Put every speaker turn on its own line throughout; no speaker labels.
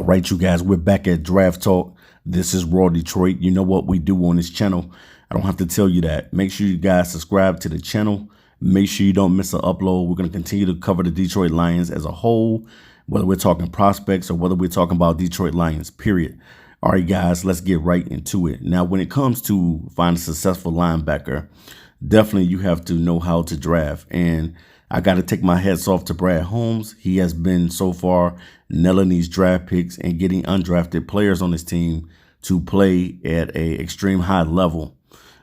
right, you guys, we're back at Draft Talk. This is Raw Detroit. You know what we do on this channel. I don't have to tell you that. Make sure you guys subscribe to the channel. Make sure you don't miss an upload. We're going to continue to cover the Detroit Lions as a whole, whether we're talking prospects or whether we're talking about Detroit Lions, period. All right, guys, let's get right into it. Now, when it comes to finding a successful linebacker, definitely you have to know how to draft. And I got to take my hats off to Brad Holmes. He has been so far nailing these draft picks and getting undrafted players on his team to play at an extreme high level.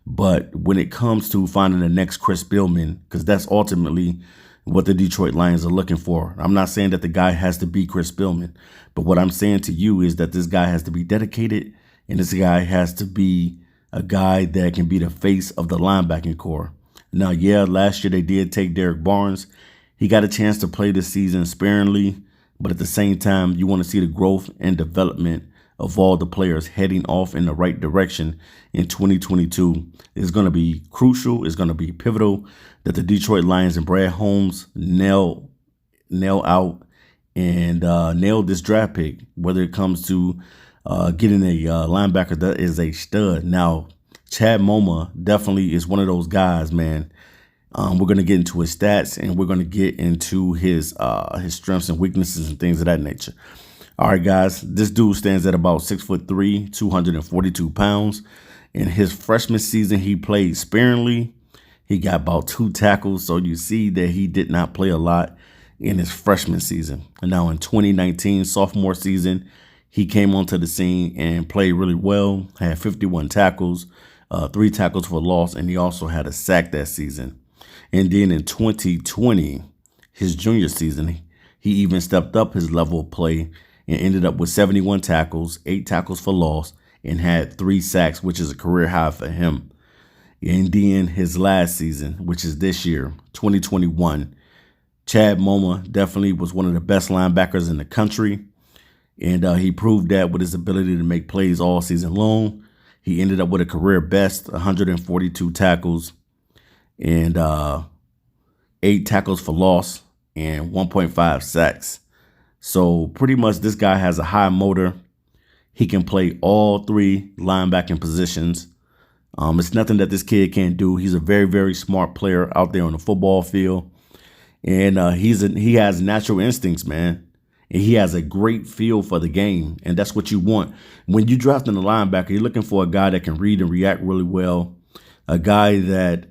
But when it comes to finding the next Chris Billman, because that's ultimately what the Detroit Lions are looking for. I'm not saying that the guy has to be Chris Billman, but what I'm saying to you is that this guy has to be dedicated, and this guy has to be a guy that can be the face of the linebacking core. Now, yeah, last year they did take Derek Barnes. He got a chance to play this season sparingly, but at the same time, you want to see the growth and development of all the players heading off in the right direction in 2022. It's going to be crucial. It's going to be pivotal that the Detroit Lions and Brad Holmes nail out and nail this draft pick, whether it comes to getting a linebacker that is a stud. Now, Chad Muma definitely is one of those guys, man. We're going to get into his stats and we're going to get into his strengths and weaknesses and things of that nature. All right, guys, this dude stands at about 6'3", 242 pounds. In his freshman season, he played sparingly. He got about 2 tackles, so you see that he did not play a lot in his freshman season. And now in 2019, sophomore season, he came onto the scene and played really well, had 51 tackles, 3 tackles for loss, and he also had a sack that season. And then in 2020, his junior season, he even stepped up his level of play and ended up with 71 tackles, 8 tackles for loss, and had 3 sacks, which is a career high for him. And then his last season, which is this year, 2021, Chad Muma definitely was one of the best linebackers in the country. And he proved that with his ability to make plays all season long. He ended up with a career best 142 tackles and 8 tackles for loss and 1.5 sacks. So pretty much this guy has a high motor. He can play all 3 linebacking positions. It's nothing that this kid can't do. He's a very, very smart player out there on the football field. And he has natural instincts, man. And he has a great feel for the game. And that's what you want. When you draft in a linebacker, you're looking for a guy that can read and react really well. A guy that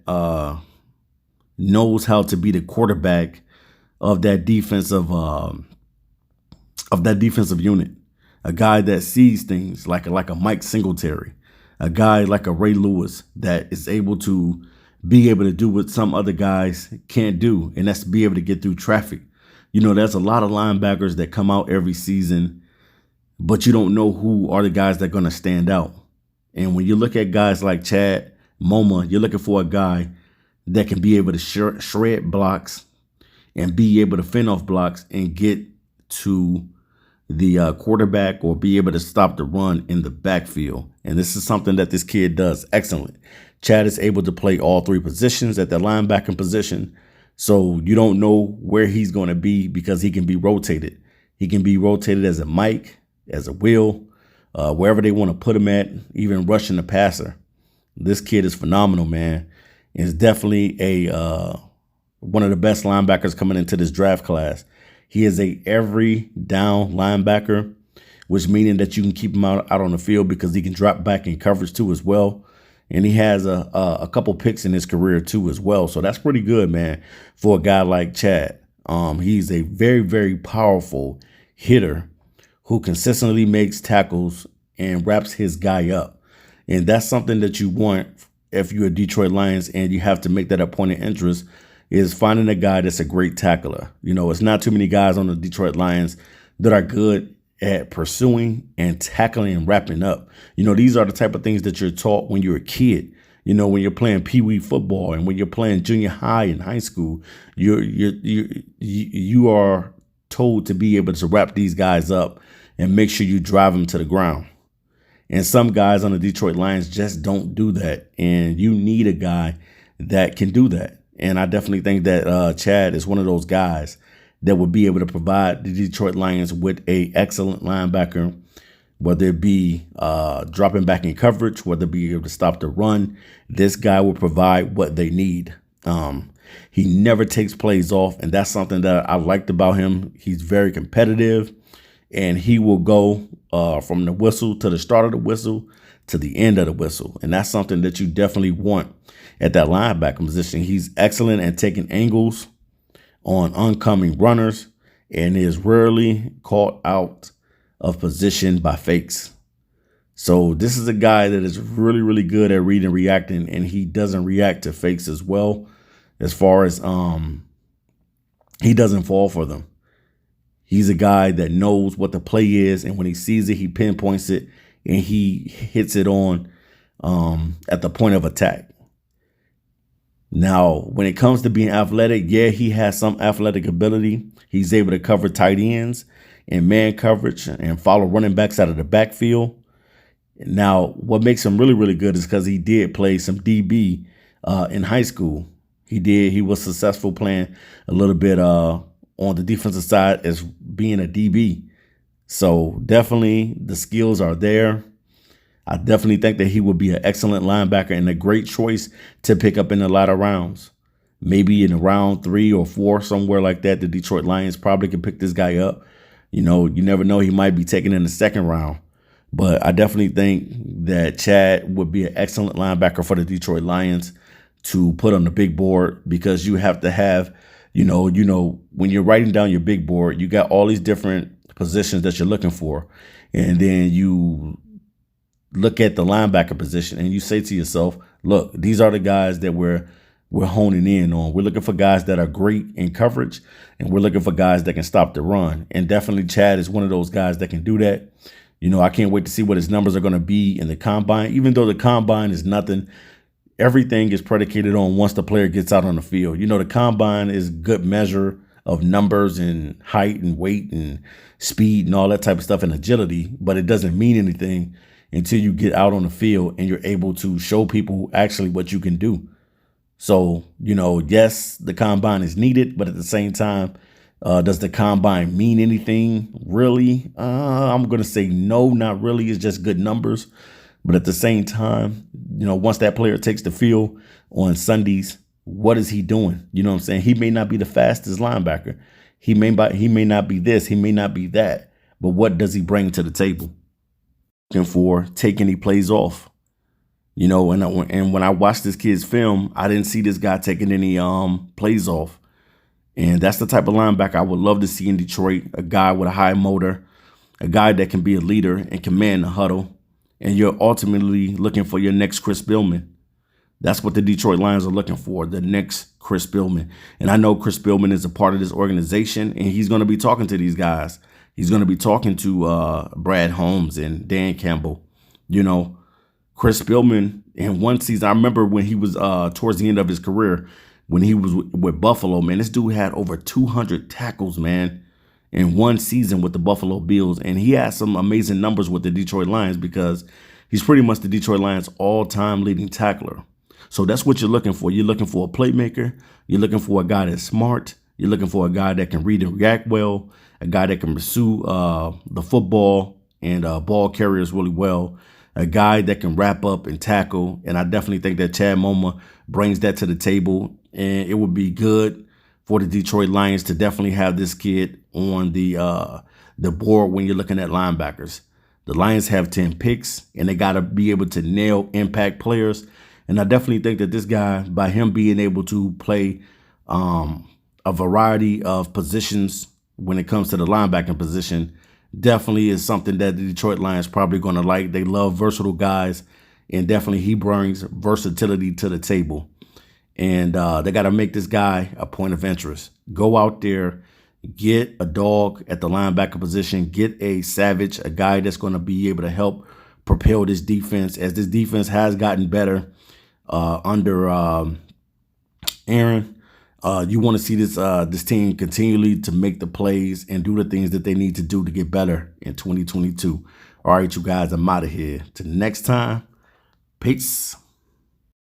knows how to be the quarterback of that defensive unit. A guy that sees things like a Mike Singletary. A guy like a Ray Lewis that is able to be able to do what some other guys can't do, and that's to be able to get through traffic. You know, there's a lot of linebackers that come out every season, but you don't know who are the guys that are going to stand out. And when you look at guys like Chad Muma, you're looking for a guy that can be able to shred blocks and be able to fend off blocks and get to the quarterback or be able to stop the run in the backfield. And this is something that this kid does excellent. Chad is able to play all 3 positions at the linebacking position. So you don't know where he's going to be because he can be rotated. He can be rotated as a Mike, as a Will, wherever they want to put him at, even rushing the passer. This kid is phenomenal, man. It's definitely one of the best linebackers coming into this draft class. He is a every down linebacker, which meaning that you can keep him out on the field because he can drop back in coverage too as well. And he has a couple picks in his career too as well. So that's pretty good, man, for a guy like Chad. He's a very, very powerful hitter who consistently makes tackles and wraps his guy up. And that's something that you want if you're a Detroit Lions and you have to make that a point of interest, is finding a guy that's a great tackler. You know, it's not too many guys on the Detroit Lions that are good at pursuing and tackling and wrapping up. You know, these are the type of things that you're taught when you're a kid. You know, when you're playing pee-wee football and when you're playing junior high and high school, you are told to be able to wrap these guys up and make sure you drive them to the ground. And some guys on the Detroit Lions just don't do that. And you need a guy that can do that. And I definitely think that Chad is one of those guys that would be able to provide the Detroit Lions with a excellent linebacker, whether it be dropping back in coverage, whether it be able to stop the run. This guy will provide what they need. He never takes plays off, and that's something that I liked about him. He's very competitive, and he will go from the whistle to the start of the whistle to the end of the whistle. And that's something that you definitely want at that linebacker position. He's excellent at taking angles on oncoming runners and is rarely caught out of position by fakes. So this is a guy that is really, really good at reading and reacting, and he doesn't react to fakes as well, as far as he doesn't fall for them. He's a guy that knows what the play is, and when he sees it, he pinpoints it and he hits it on at the point of attack. Now, when it comes to being athletic, yeah, he has some athletic ability. He's able to cover tight ends in man coverage and follow running backs out of the backfield. Now, what makes him really, really good is because he did play some DB in high school. He was successful playing a little bit on the defensive side as being a DB. So definitely the skills are there. I definitely think that he would be an excellent linebacker and a great choice to pick up in the latter rounds. Maybe in round 3 or 4, somewhere like that, the Detroit Lions probably could pick this guy up. You know, you never know. He might be taken in the 2nd round. But I definitely think that Chad would be an excellent linebacker for the Detroit Lions to put on the big board, because you have to have, you know, when you're writing down your big board, you got all these different positions that you're looking for. And then you look at the linebacker position and you say to yourself, look, these are the guys that we're honing in on. We're looking for guys that are great in coverage, and we're looking for guys that can stop the run. And definitely Chad is one of those guys that can do that. You know, I can't wait to see what his numbers are going to be in the combine. Even though the combine is nothing, everything is predicated on once the player gets out on the field. You know, the combine is a good measure of numbers and height and weight and speed and all that type of stuff and agility, but it doesn't mean anything until you get out on the field and you're able to show people actually what you can do. So, you know, yes, the combine is needed, but at the same time, does the combine mean anything really? I'm going to say no, not really. It's just good numbers. But at the same time, you know, once that player takes the field on Sundays, what is he doing? You know what I'm saying? He may not be the fastest linebacker. He may not be this. He may not be that. But what does he bring to the table? Looking for taking any plays off. You know, and when I watched this kid's film, I didn't see this guy taking any plays off. And that's the type of linebacker I would love to see in Detroit, a guy with a high motor, a guy that can be a leader and command the huddle. And you're ultimately looking for your next Chris Billman. That's what the Detroit Lions are looking for, the next Chris Billman. And I know Chris Billman is a part of this organization, and he's going to be talking to these guys. He's going to be talking to Brad Holmes and Dan Campbell. You know, Chris Billman, in one season, I remember when he was towards the end of his career, when he was with Buffalo, man, this dude had over 200 tackles, man, in one season with the Buffalo Bills. And he had some amazing numbers with the Detroit Lions because he's pretty much the Detroit Lions all-time leading tackler. So that's what you're looking for. You're looking for a playmaker. You're looking for a guy that's smart. You're looking for a guy that can read and react well, a guy that can pursue the football and ball carriers really well, a guy that can wrap up and tackle. And I definitely think that Chad Muma brings that to the table. And it would be good for the Detroit Lions to definitely have this kid on the board when you're looking at linebackers. The Lions have 10 picks, and they got to be able to nail impact players. And I definitely think that this guy, by him being able to play a variety of positions when it comes to the linebacking position, definitely is something that the Detroit Lions probably going to like. They love versatile guys, and definitely he brings versatility to the table. And they got to make this guy a point of interest. Go out there, get a dog at the linebacker position, get a savage, a guy that's going to be able to help propel this defense, as this defense has gotten better under Aaron. You want to see this team continually to make the plays and do the things that they need to do to get better in 2022. All right, you guys, I'm out of here. Till next time, peace.